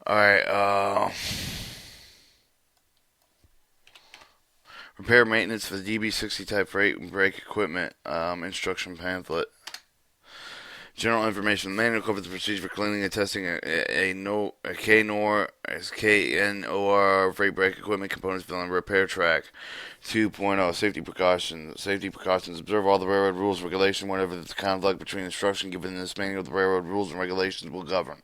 Alright, repair maintenance for the DB60 type freight and brake equipment, instruction pamphlet. General information. The manual covers the procedure for cleaning and testing a KNOR, as KNOR freight brake equipment components on the repair track. 2.0 Safety precautions. Safety precautions. Observe all the railroad rules and regulations whenever there's a conflict between instruction given in this manual. The railroad rules and regulations will govern.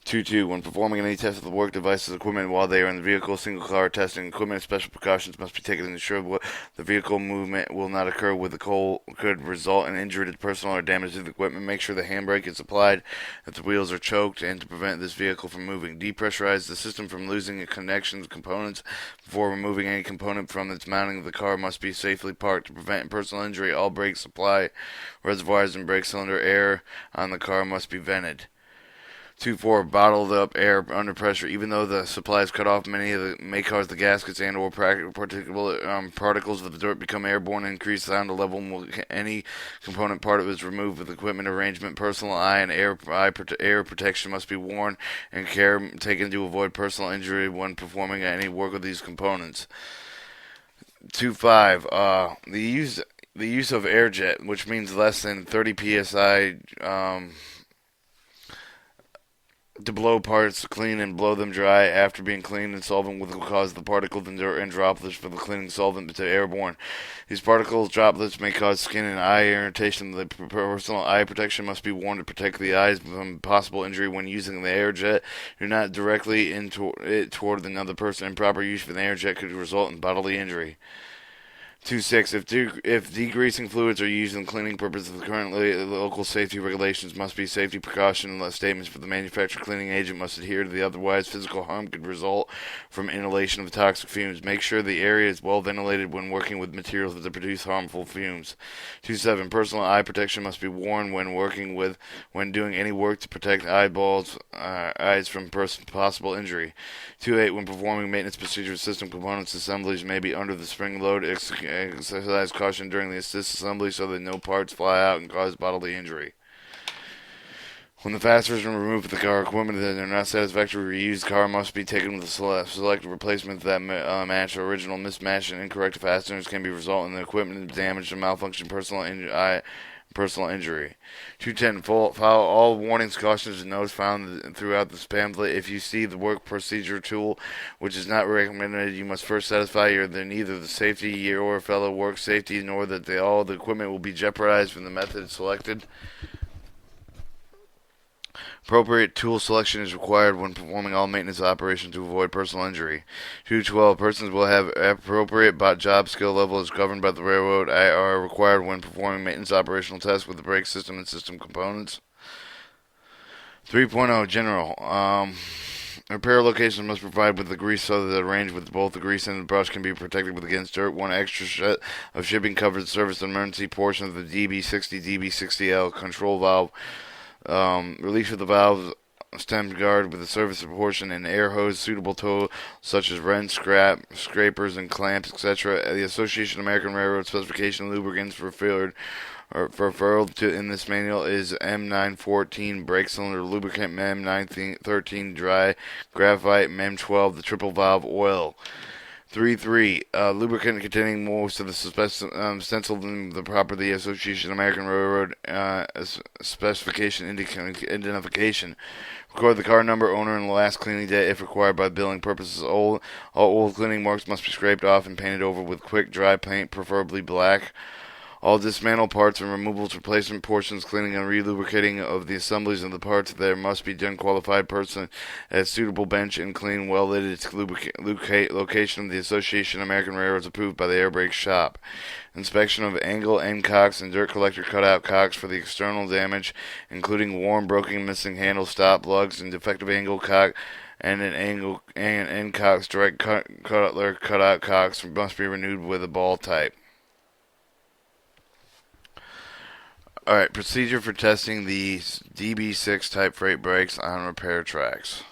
2.2 When performing any test of the work devices equipment while they are in the vehicle, single car testing equipment, special precautions must be taken to ensure the vehicle movement will not occur with the coal could result in injury to the personnel or damage to the equipment. Make sure the handbrake is applied if the wheels are choked and to prevent this vehicle from moving. Depressurize the system from losing connections components before removing any component from its mounting. The car must be safely parked to prevent personal injury. All brake supply reservoirs and brake cylinder air on the car must be vented. 2.4 Bottled up air under pressure. Even though the supply is cut off, many of the may cause the gaskets and or particles of the dirt become airborne and increase sound level. Any component part of it is removed with equipment arrangement. Personal eye and air protection must be worn and care taken to avoid personal injury when performing any work with these components. 2.5 the use of air jet, which means less than 30 psi. To blow parts clean and blow them dry after being cleaned and solvent will cause the particles and dirt and droplets for the cleaning solvent to airborne. These particles, droplets may cause skin and eye irritation. The personal eye protection must be worn to protect the eyes from possible injury when using the air jet. Do not directly toward another person. Improper use of an air jet could result in bodily injury. 2.6 If degreasing fluids are used in cleaning purposes, the currently local safety regulations must be safety precaution statements for the manufacturer. Cleaning agent must adhere to the otherwise physical harm could result from inhalation of toxic fumes. Make sure the area is well ventilated when working with materials that produce harmful fumes. 2.7 Personal eye protection must be worn when doing any work to protect eyes from possible injury. 2.8 When performing maintenance procedures, system components assemblies may be under the spring load. Exercise caution during the assist assembly so that no parts fly out and cause bodily injury. When the fasteners are removed from the car equipment that are not satisfactory, reused car must be taken with a select replacement that match or original. Mismatch and incorrect fasteners can be result in the equipment damage or malfunction, personal injury. 2.10 Follow all warnings, cautions, and notes found throughout this pamphlet. If you see the work procedure tool which is not recommended, you must first satisfy neither the safety or fellow work safety nor that all the equipment will be jeopardized from the method selected. Appropriate tool selection is required when performing all maintenance operations to avoid personal injury. 2.12 Persons will have appropriate job skill level as governed by the railroad are required when performing maintenance operational tests with the brake system and system components. 3.0 General. Repair locations must provide with the grease so that the range with both the grease and the brush can be protected against dirt. One extra set of shipping covered service emergency portion of the DB60 DB60L control valve. Release of the valve stem guard with a service portion and air hose suitable to such as wrench, scrapers, and clamps, etc. The Association of American Railroad specification lubricants referred to in this manual is M914 brake cylinder lubricant, M913 dry graphite, M12 the triple valve oil. 3.3 Lubricant containing most of the stencil in the property Association American Railroad specification identification. Record the car number, owner, and the last cleaning date if required by billing purposes. All old cleaning marks must be scraped off and painted over with quick dry paint, preferably black. All dismantled parts and removals, replacement portions, cleaning and relubricating of the assemblies of the parts. There must be done qualified person at suitable bench and clean, well lit. Its location of the Association of American Railroads approved by the air brake shop. Inspection of angle end cocks and dirt collector cutout cocks for the external damage, including worn, broken, missing handle stop lugs and defective angle cock. And an angle and end cocks, direct cutout cocks must be renewed with a ball type. Alright, procedure for testing the DB6 type freight brakes on repair tracks.